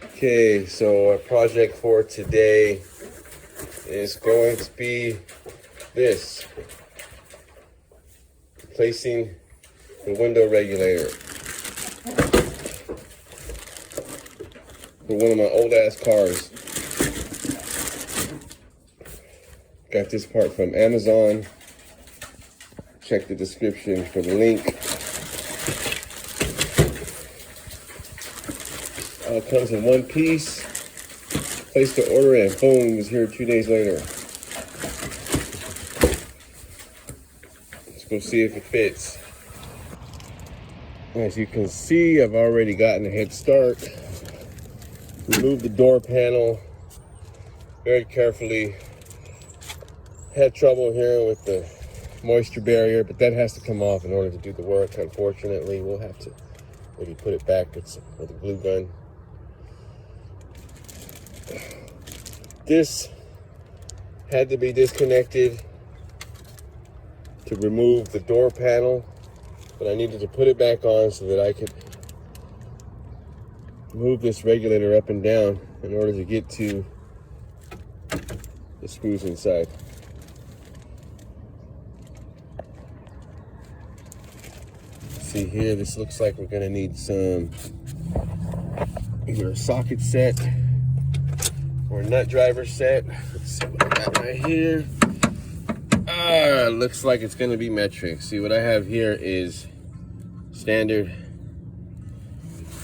Okay, so our project for today is going to be this. Replacing the window regulator for one of my old ass cars. Got this part from Amazon. Check the description for the link. It comes in one piece. Placed the order and boom, it was here 2 days later. Let's go see if it fits. As you can see, I've already gotten a head start. Removed the door panel very carefully. Had trouble here with the moisture barrier, but that has to come off in order to do the work. Unfortunately, we'll have to maybe put it back with a glue gun. This had to be disconnected to remove the door panel, but I needed to put it back on so that I could move this regulator up and down in order to get to the screws inside. See here, this looks like we're gonna need some either a socket set or a nut driver set. Let's see what I got right here. Looks like it's gonna be metric. See, what I have here is standard.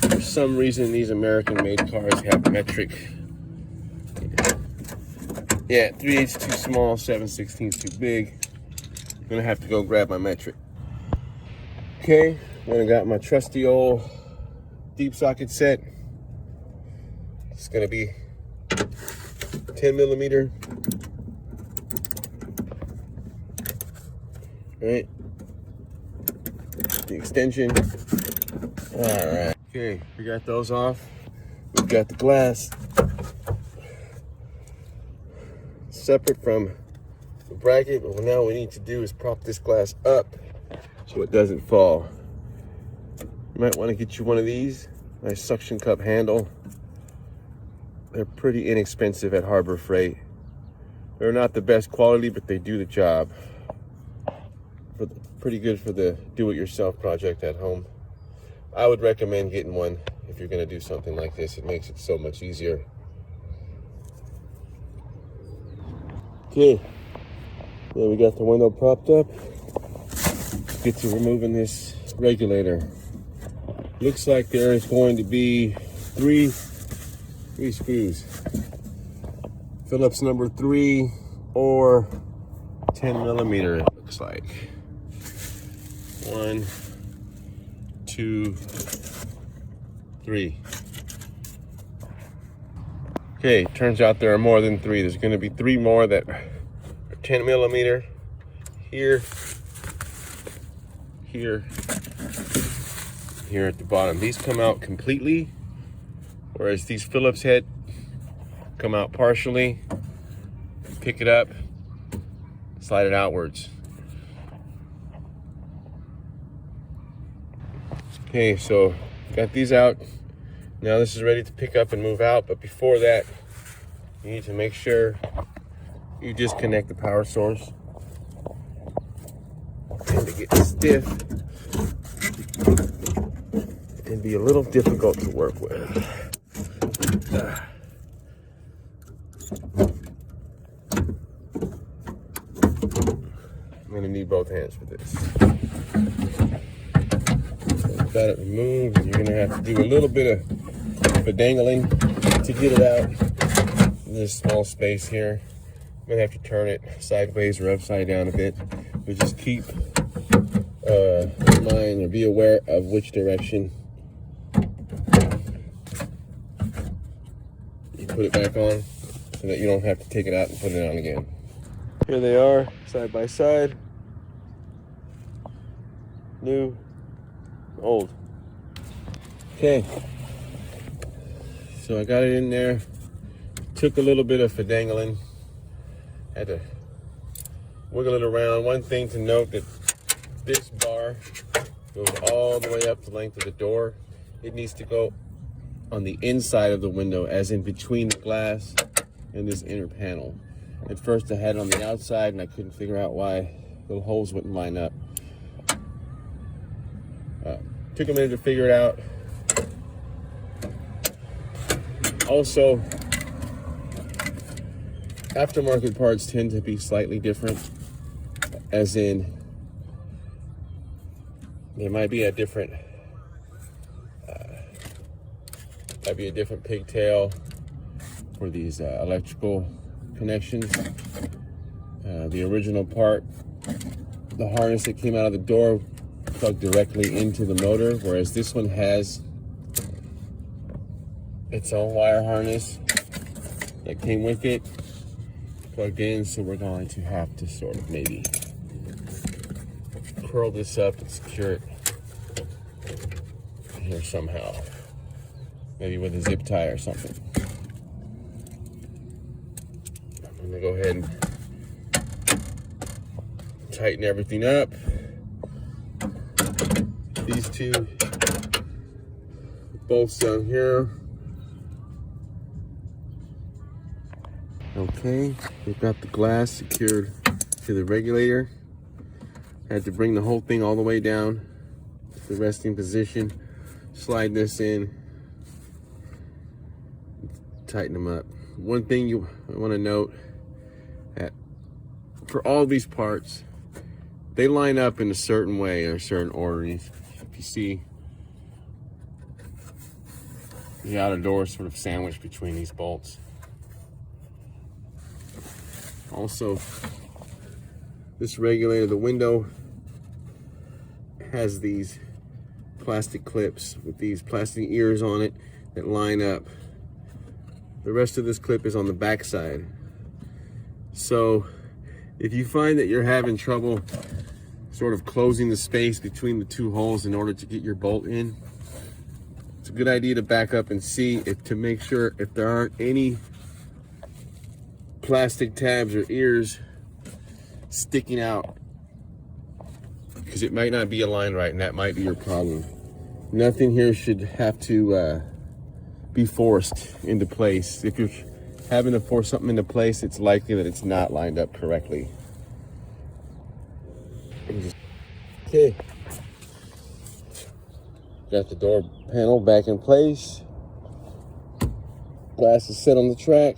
For some reason, these American-made cars have metric. Yeah, 3/8 too small, 7/16 too big. I'm gonna have to go grab my metric. Okay, then I got my trusty old deep socket set. It's gonna be 10 millimeter. All right, the extension. All right, okay, we got those off. We've got the glass separate from the bracket, but now what we need to do is prop this glass up so it doesn't fall. You might want to get you one of these. Nice suction cup handle. They're pretty inexpensive at Harbor Freight. They're not the best quality, but they do the job. Pretty good for the do-it-yourself project at home. I would recommend getting one if you're going to do something like this. It makes it so much easier. Okay, there we got the window propped up. Let's get to removing this regulator. Looks like there is going to be three screws. Phillips number 3 or 10 millimeter, it looks like. 1, 2, 3. Okay, turns out there are more than 3. There's going to be 3 more that are 10 millimeter. Here, here at the bottom. These come out completely, whereas these Phillips head come out partially. Pick it up, slide it outwards. Okay, so got these out. Now this is ready to pick up and move out, but before that, you need to make sure you disconnect the power source. And to get stiff and be a little difficult to work with. I'm gonna need both hands for this. Got it removed. You're gonna have to do a little bit of dangling to get it out. This small space here. I'm gonna have to turn it sideways or upside down a bit. But just keep in mind or be aware of which direction you put it back on so that you don't have to take it out and put it on again. Here they are, side by side. New, old. Okay, so I got it in there. Took a little bit of fidangling. Had to wiggle it around. One thing to note, that this bar goes all the way up the length of the door. It needs to go on the inside of the window, as in between the glass and this inner panel. At first I had it on the outside and I couldn't figure out why the holes wouldn't line up. Took a minute to figure it out. Also, aftermarket parts tend to be slightly different, as in there might be a different pigtail for these electrical connections. The original part, the harness that came out of the door, plugged directly into the motor, whereas this one has its own wire harness that came with it plugged in. So we're going to have to sort of maybe curl this up and secure it here somehow, maybe with a zip tie or something. I'm gonna go ahead and tighten everything up. These two bolts down here. Okay, we've got the glass secured to the regulator. Had to bring the whole thing all the way down to the resting position, slide this in, tighten them up. One thing you want to note, that for all these parts, they line up in a certain way or a certain order. If you see the outer door sort of sandwiched between these bolts. Also, this regulator, the window, has these plastic clips with these plastic ears on it that line up. The rest of this clip is on the back side. So if you find that you're having trouble sort of closing the space between the two holes in order to get your bolt in, it's a good idea to back up and see if, to make sure if there aren't any plastic tabs or ears sticking out, because it might not be aligned right, and that might be your problem. Nothing here should have to be forced into place. If you're having to force something into place, it's likely that it's not lined up correctly. Okay, got the door panel back in place. Glass is set on the track.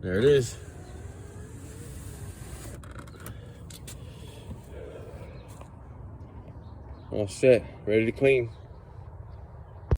There it is. All set, ready to clean.